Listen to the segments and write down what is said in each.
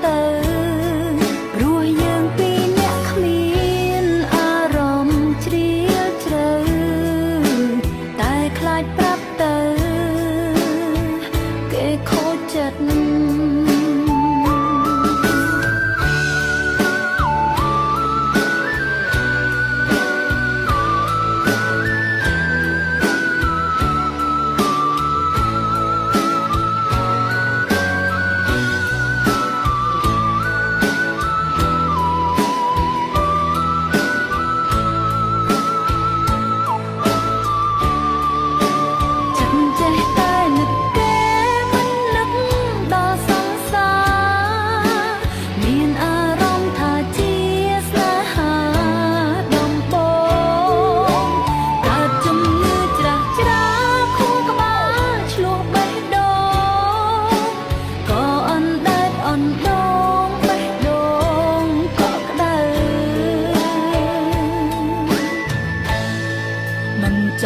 ទៅព្រោះយើងពីរនាក់គ្មានអារម្មណ៍ជ្រាលជ្រៅតែខ្លាចប្រាប់ទៅគេខូចចិត្ត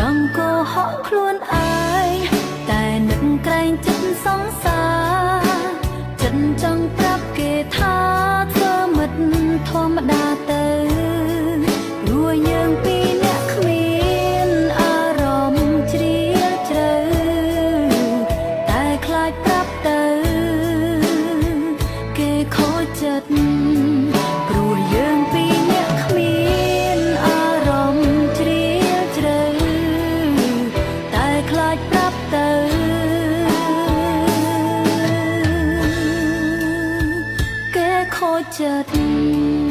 ចង់កុហកខ្លួនឯងតែនឹកក្រែងចិត្តសង្សារចិត្តចង់ប្រាប់គេថាធ្វើមិត្តធម្មតាទៅព្រោះយើងពីរនាក់គ្មានអារម្មណ៍ជ្រាលជ្រៅតែខ្លាចប្រាប់ទៅគេខូចចិត្តព្រោះយើងពីរនាក់គ្មានអារម្មណ៍ជ្រាលជ្រៅខ្លាចប្រាប់ទៅគេខូចចិត្ត